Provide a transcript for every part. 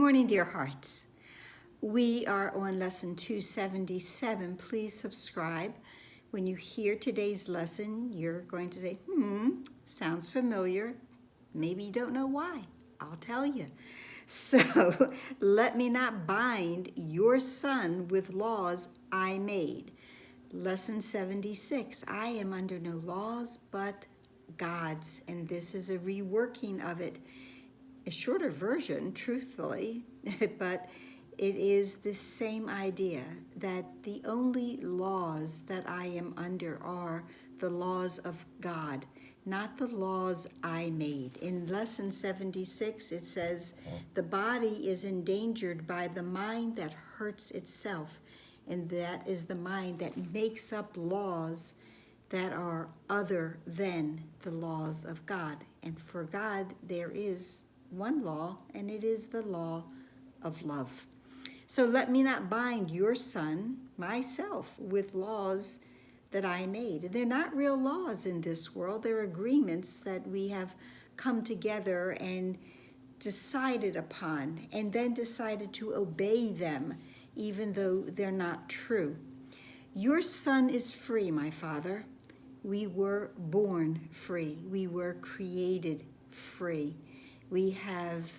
morning, dear hearts. We are on lesson 277. Please subscribe. When you hear today's lesson, you're going to say, sounds familiar. Maybe you don't know why. I'll tell you. So, let me not bind your son with laws I made. Lesson 76. I am under no laws but God's, and this is a reworking of it. A shorter version, truthfully, but it is the same idea that the only laws that I am under are the laws of God, not the laws I made. In lesson 76, it says, the body is endangered by the mind that hurts itself, and that is the mind that makes up laws that are other than the laws of God. And for God, there is one law, and it is the law of love. So let me not bind your son, myself, with laws that I made. They're not real laws in this world. They're agreements that we have come together and decided upon, and then decided to obey them, even though they're not true. Your son is free, my father. We were born free. We were created free. We have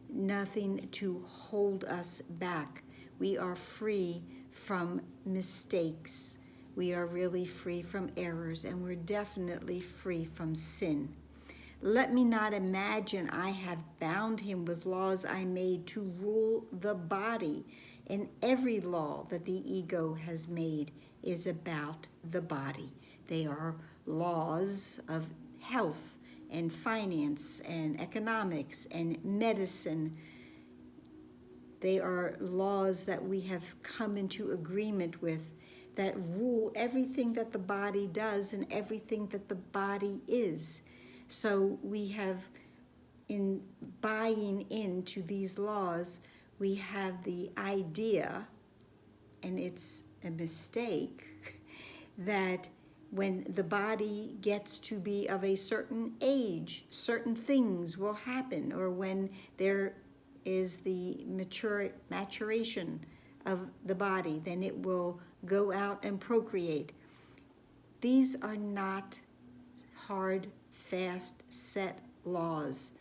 nothing to hold us back. We are free from mistakes. We are really free from errors, and we're definitely free from sin. Let me not imagine I have bound him with laws I made to rule the body, and every law that the ego has made is about the body. They are laws of health and finance and economics and medicine. They are laws that we have come into agreement with that rule everything that the body does and everything that the body is. So we have, in buying into these laws, we have the idea, and it's a mistake, that when the body gets to be of a certain age, certain things will happen, or when there is the maturation of the body, then it will go out and procreate. These are not hard, fast, set laws.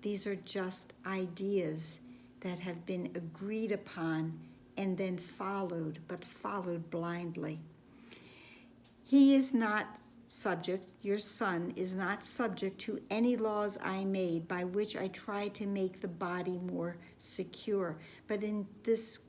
These are just ideas that have been agreed upon and then followed, but followed blindly. He is not subject, your son is not subject to any laws I made by which I try to make the body more secure. But in this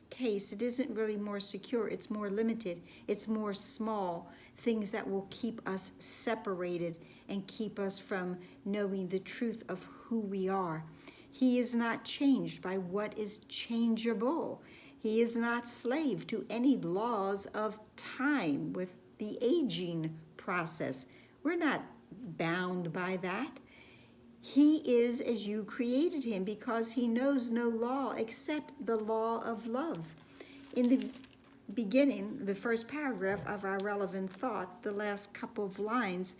case, it isn't really more secure, it's more limited, it's more small, things that will keep us separated and keep us from knowing the truth of who we are. He is not changed by what is changeable. He is not slave to any laws of time with the aging process. We're not bound by that. He is as you created him because he knows no law except the law of love. In the beginning, the first paragraph of our relevant thought, the last couple of lines,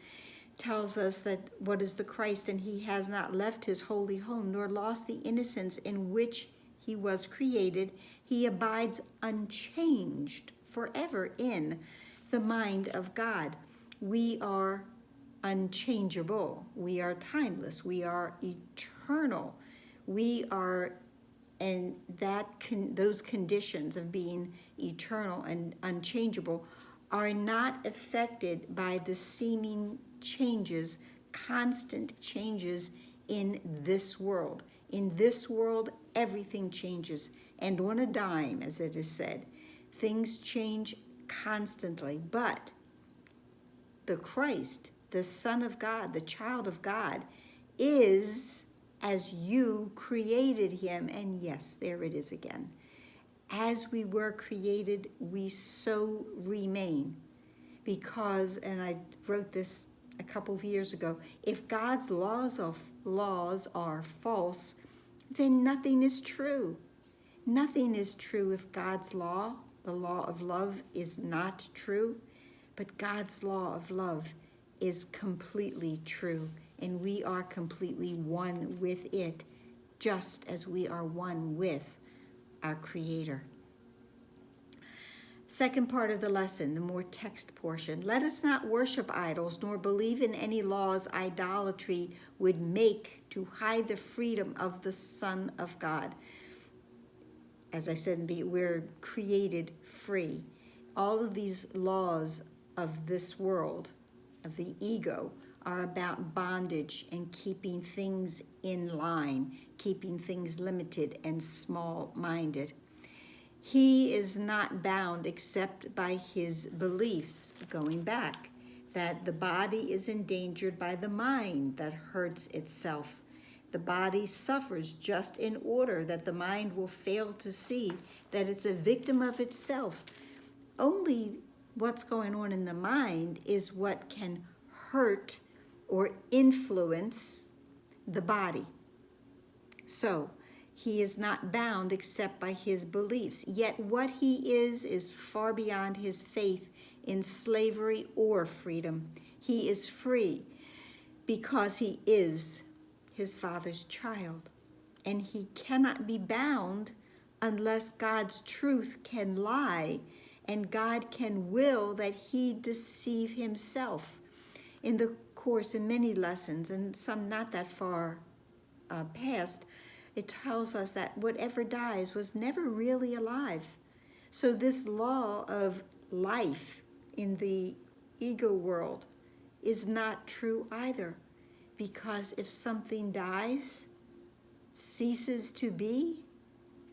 tells us that what is the Christ, and he has not left his holy home nor lost the innocence in which he was created. He abides unchanged forever in the mind of God. We are unchangeable. We are timeless. We are eternal. We are, and those conditions of being eternal and unchangeable are not affected by the seeming changes, constant changes in this world. In this world, everything changes, and on a dime, as it is said. Things change constantly, but the Christ, the Son of God, the child of God, is as you created him. And yes, there it is again. As we were created, we so remain. Because, and I wrote this a couple of years ago, if God's laws are false, then nothing is true. Nothing is true if God's law, the law of love, is not true. But God's law of love is completely true, and we are completely one with it just as we are one with our Creator. Second part of the lesson, the more text portion. Let us not worship idols, nor believe in any laws idolatry would make to hide the freedom of the Son of God. As I said, we're created free. All of these laws of this world, of the ego, are about bondage and keeping things in line, keeping things limited and small-minded. He is not bound except by his beliefs, going back, that the body is endangered by the mind that hurts itself. The body suffers just in order that the mind will fail to see that it's a victim of itself. Only what's going on in the mind is what can hurt or influence the body. So, he is not bound except by his beliefs. Yet what he is far beyond his faith in slavery or freedom. He is free because he is his Father's child. And he cannot be bound unless God's truth can lie and God can will that he deceive himself. In the course, in many lessons, and some not that far past, it tells us that whatever dies was never really alive. So this law of life in the ego world is not true either, because if something dies, ceases to be,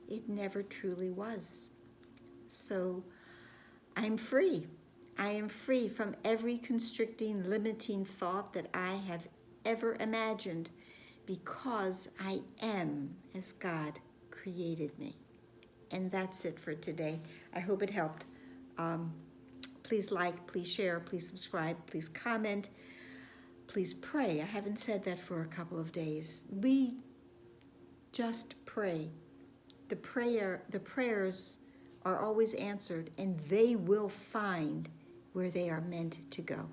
it never truly was. So I'm free. I am free from every constricting, limiting thought that I have ever imagined, because I am as God created me. And that's it for today. I hope it helped. Please like, please share, please subscribe, please comment, please pray. I haven't said that for a couple of days. We just pray. The prayers are always answered, and they will find where they are meant to go.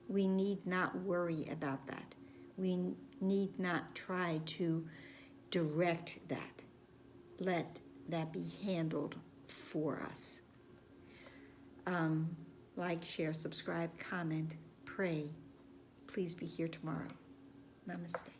We need not worry about that. We need not try to direct that. Let that be handled for us. Like, share, subscribe, comment, pray. Please be here tomorrow. Namaste.